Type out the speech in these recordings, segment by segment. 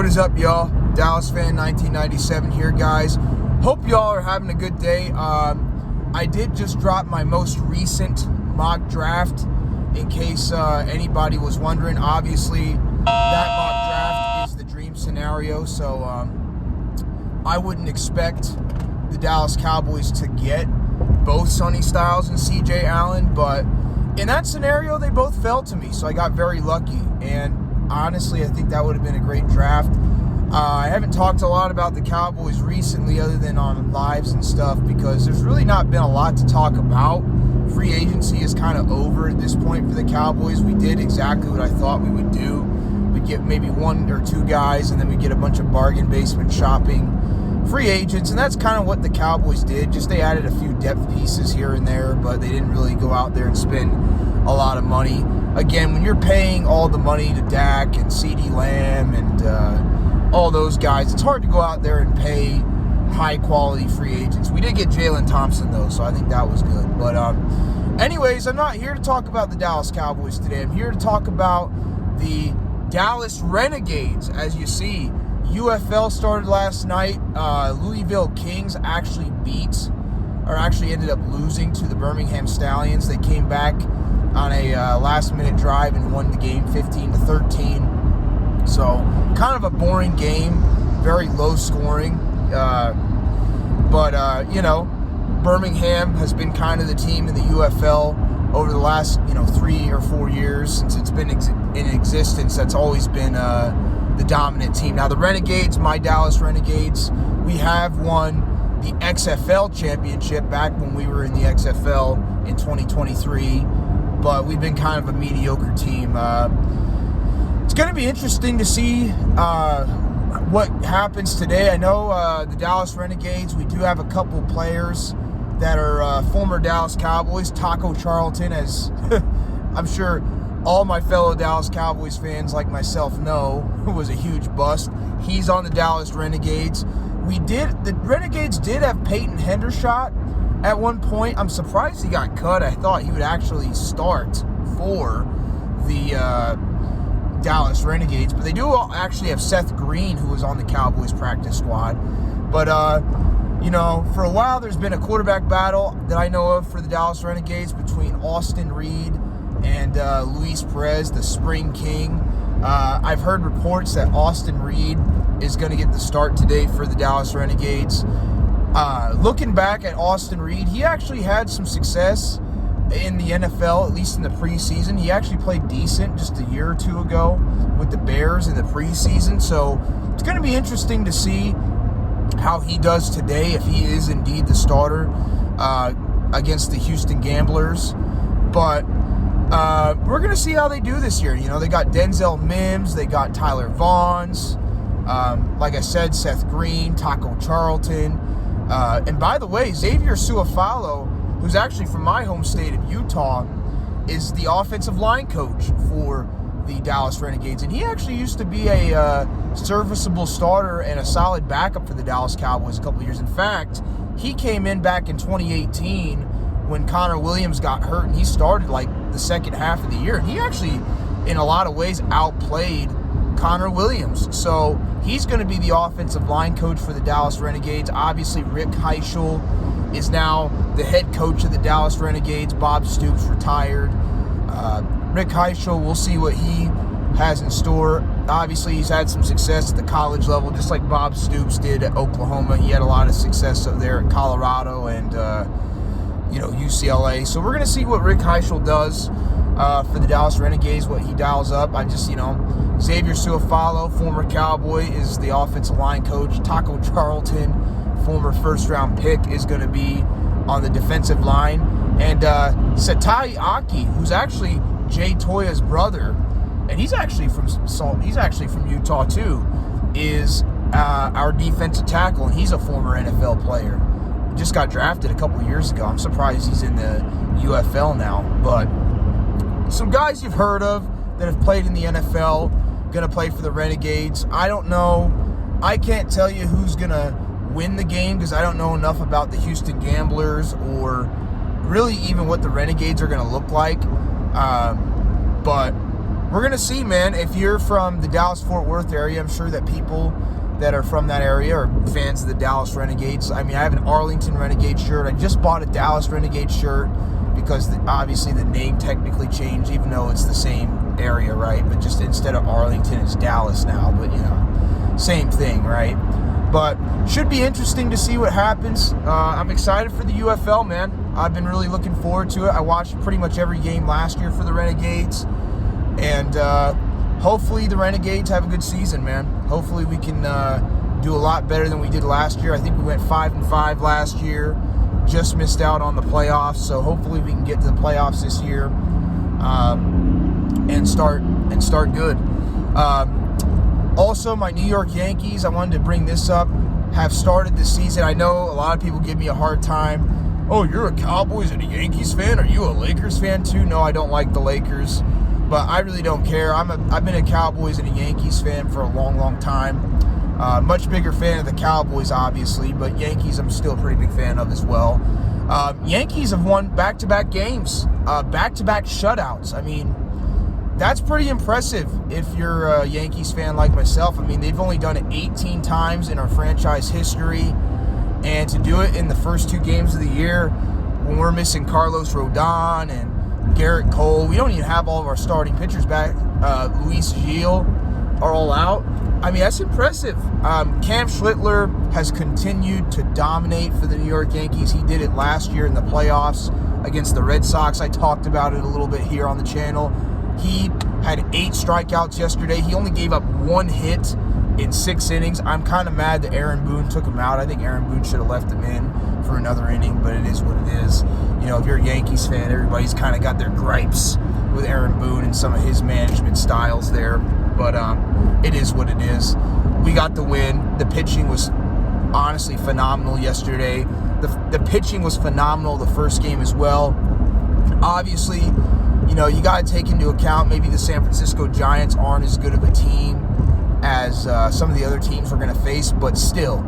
What is up, y'all? Dallas fan 1997 here, guys. Hope y'all are having a good day. I did just drop my most recent mock draft in case anybody was wondering. Obviously, that mock draft is the dream scenario, so I wouldn't expect the Dallas Cowboys to get both Sonny Styles and CJ Allen, but in that scenario, they both fell to me, so I got very lucky. And honestly, I think that would have been a great draft. I haven't talked a lot about the Cowboys recently other than on lives and stuff because there's really not been a lot to talk about. Free agency is kind of over at this point for the Cowboys. We did exactly what I thought we would do. We'd get maybe one or two guys, and then we get a bunch of bargain basement shopping free agents, and that's kind of what the Cowboys did. Just they added a few depth pieces here and there, but they didn't really go out there and spend a lot of money. Again, when you're paying all the money to Dak and CeeDee Lamb and all those guys, it's hard to go out there and pay high-quality free agents. We did get Jalen Thompson, though, so I think that was good. But anyways, I'm not here to talk about the Dallas Cowboys today. I'm here to talk about the Dallas Renegades. As you see, UFL started last night. Louisville Kings actually ended up losing to the Birmingham Stallions. They came back on a last-minute drive and won the game 15-13. So, kind of a boring game, very low scoring. But Birmingham has been kind of the team in the UFL over the last, 3 or 4 years since it's been in existence. That's always been the dominant team. Now, the Renegades, my Dallas Renegades, we have won the XFL championship back when we were in the XFL in 2023, but we've been kind of a mediocre team. It's going to be interesting to see what happens today. I know the Dallas Renegades, we do have a couple players that are former Dallas Cowboys. Taco Charlton, as I'm sure all my fellow Dallas Cowboys fans like myself know, was a huge bust. He's on the Dallas Renegades. The Renegades did have Peyton Hendershot at one point. I'm surprised he got cut. I thought he would actually start for the Dallas Renegades, but they do actually have Seth Green, who was on the Cowboys practice squad. But for a while there's been a quarterback battle that I know of for the Dallas Renegades between Austin Reed and Luis Perez, the Spring King. I've heard reports that Austin Reed is going to get the start today for the Dallas Renegades. Looking back at Austin Reed, he actually had some success in the NFL, at least in the preseason. He actually played decent just a year or two ago with the Bears in the preseason. So it's going to be interesting to see how he does today, if he is indeed the starter against the Houston Gamblers. But we're going to see how they do this year. They got Denzel Mims, they got Tyler Vaughns, like I said, Seth Green, Taco Charlton. And by the way, Xavier Suafalo, who's actually from my home state of Utah, is the offensive line coach for the Dallas Renegades. And he actually used to be a serviceable starter and a solid backup for the Dallas Cowboys a couple years. In fact, he came in back in 2018 when Connor Williams got hurt, and he started like the second half of the year. And he actually, in a lot of ways, outplayed Connor Williams. So he's going to be the offensive line coach for the Dallas Renegades. Obviously, Rick Heischel is now the head coach of the Dallas Renegades. Bob Stoops retired. Rick Heischel, we'll see what he has in store. Obviously, he's had some success at the college level, just like Bob Stoops did at Oklahoma. He had a lot of success up there at Colorado and UCLA. So we're going to see what Rick Heischel does for the Dallas Renegades, what he dials up. Xavier Suafalo, former Cowboy, is the offensive line coach. Taco Charlton, former first-round pick, is going to be on the defensive line. And Satai Aki, who's actually Jay Toya's brother, and he's actually from Utah too, is our defensive tackle, and he's a former NFL player. He just got drafted a couple years ago. I'm surprised he's in the UFL now. But some guys you've heard of that have played in the NFL, going to play for the Renegades. I don't know. I can't tell you who's going to win the game because I don't know enough about the Houston Gamblers or really even what the Renegades are going to look like. But we're going to see, man. If you're from the Dallas-Fort Worth area, I'm sure that people that are from that area are fans of the Dallas Renegades. I mean, I have an Arlington Renegade shirt. I just bought a Dallas Renegade shirt because obviously the name technically changed, even though it's the same area, right? But just instead of Arlington, it's Dallas now. But, you know, same thing, right? But should be interesting to see what happens. I'm excited for the UFL, man. I've been really looking forward to it. I watched pretty much every game last year for the Renegades. And hopefully the Renegades have a good season, man. Hopefully we can do a lot better than we did last year. I think we went 5-5 last year. Just missed out on the playoffs. So hopefully we can get to the playoffs this year and start good. Also, my New York Yankees, I wanted to bring this up, have started the season. I know a lot of people give me a hard time. Oh, you're a Cowboys and a Yankees fan? Are you a Lakers fan too? No, I don't like the Lakers, but I really don't care. I've been a Cowboys and a Yankees fan for a long, long time. Much bigger fan of the Cowboys, obviously, but Yankees I'm still a pretty big fan of as well. Yankees have won back-to-back games, back-to-back shutouts. I mean, that's pretty impressive if you're a Yankees fan like myself. I mean, they've only done it 18 times in our franchise history. And to do it in the first 2 games of the year when we're missing Carlos Rodon and Garrett Cole, we don't even have all of our starting pitchers back. Luis Gil are all out. I mean, that's impressive. Cam Schlittler has continued to dominate for the New York Yankees. He did it last year in the playoffs against the Red Sox. I talked about it a little bit here on the channel. He had 8 strikeouts yesterday. He only gave up 1 hit in 6 innings. I'm kind of mad that Aaron Boone took him out. I think Aaron Boone should have left him in for another inning, but it is what it is. You know, if you're a Yankees fan, everybody's kind of got their gripes with Aaron Boone and some of his management styles there. But it is what it is. We got the win. The pitching was honestly phenomenal yesterday. The pitching was phenomenal the first game as well. Obviously, you know, you got to take into account maybe the San Francisco Giants aren't as good of a team as some of the other teams we're going to face, but still,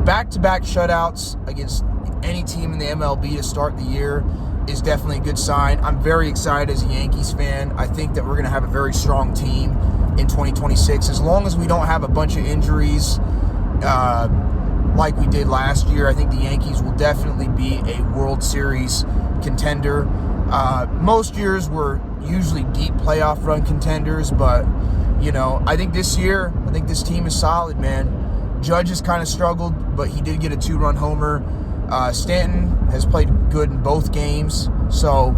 back-to-back shutouts against any team in the MLB to start the year is definitely a good sign. I'm very excited as a Yankees fan. I think that we're going to have a very strong team in 2026. As long as we don't have a bunch of injuries like we did last year, I think the Yankees will definitely be a World Series contender. Most years we're usually deep playoff run contenders, but, you know, I think this year, I think this team is solid, man. Judge has kind of struggled, but he did get a 2-run homer. Stanton has played good in both games. So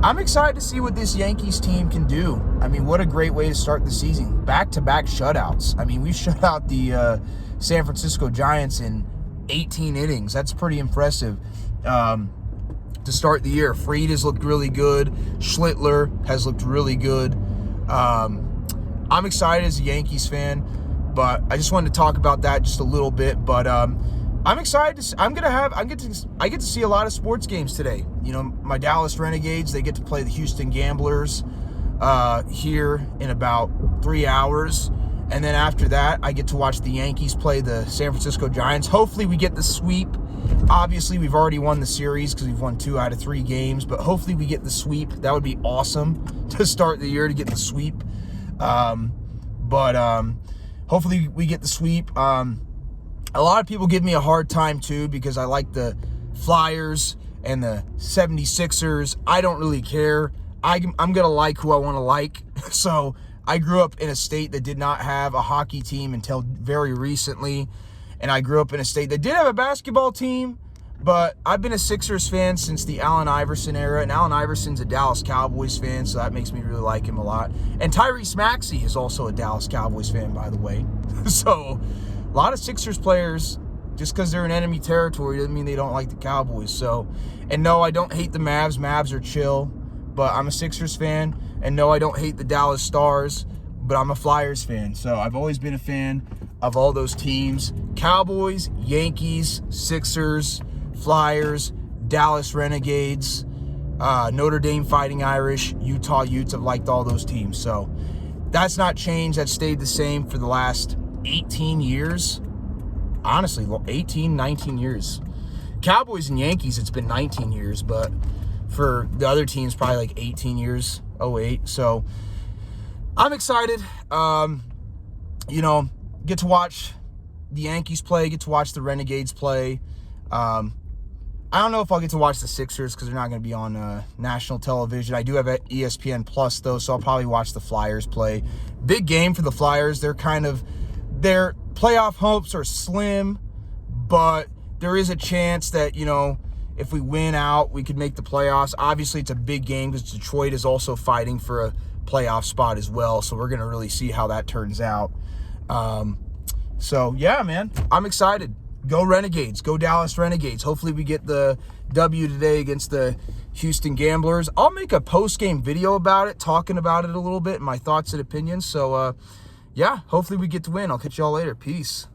I'm excited to see what this Yankees team can do. I mean, what a great way to start the season. Back-to-back shutouts. I mean, we shut out the San Francisco Giants in 18 innings. That's pretty impressive. To start the year, Fried has looked really good. Schlittler has looked really good. I'm excited as a Yankees fan, but I just wanted to talk about that just a little bit. But I'm excited. I get to see a lot of sports games today. You know, my Dallas Renegades, they get to play the Houston Gamblers here in about 3 hours. And then after that, I get to watch the Yankees play the San Francisco Giants. Hopefully we get the sweep. Obviously, we've already won the series because we've won 2 out of 3 games. But hopefully we get the sweep. That would be awesome to start the year, to get the sweep. Hopefully we get the sweep. A lot of people give me a hard time, too, because I like the Flyers and the 76ers. I don't really care. I'm going to like who I want to like. So I grew up in a state that did not have a hockey team until very recently. And I grew up in a state that did have a basketball team. But I've been a Sixers fan since the Allen Iverson era. And Allen Iverson's a Dallas Cowboys fan, so that makes me really like him a lot. And Tyrese Maxey is also a Dallas Cowboys fan, by the way. So a lot of Sixers players, just because they're in enemy territory, doesn't mean they don't like the Cowboys. So, and no, I don't hate the Mavs. Mavs are chill. But I'm a Sixers fan. And no, I don't hate the Dallas Stars. But I'm a Flyers fan. So I've always been a fan of all those teams. Cowboys, Yankees, Sixers, Flyers, Dallas Renegades, Notre Dame Fighting Irish, Utah Utes. I've liked all those teams. So that's not changed. That's stayed the same for the last 18 years. Honestly, 18, 19 years. Cowboys and Yankees, it's been 19 years. But for the other teams, probably like 18 years, 08. So I'm excited. You know, get to watch the Yankees play, get to watch the Renegades play. I don't know if I'll get to watch the Sixers because they're not going to be on national television. I do have ESPN Plus, though, so I'll probably watch the Flyers play. Big game for the Flyers. Their playoff hopes are slim, but there is a chance that, you know, if we win out, we could make the playoffs. Obviously, it's a big game because Detroit is also fighting for a playoff spot as well, so we're going to really see how that turns out. So, yeah, man, I'm excited. Go Renegades. Go Dallas Renegades. Hopefully we get the W today against the Houston Gamblers. I'll make a post-game video about it, talking about it a little bit, my thoughts and opinions. So, yeah, hopefully we get to win. I'll catch y'all later. Peace.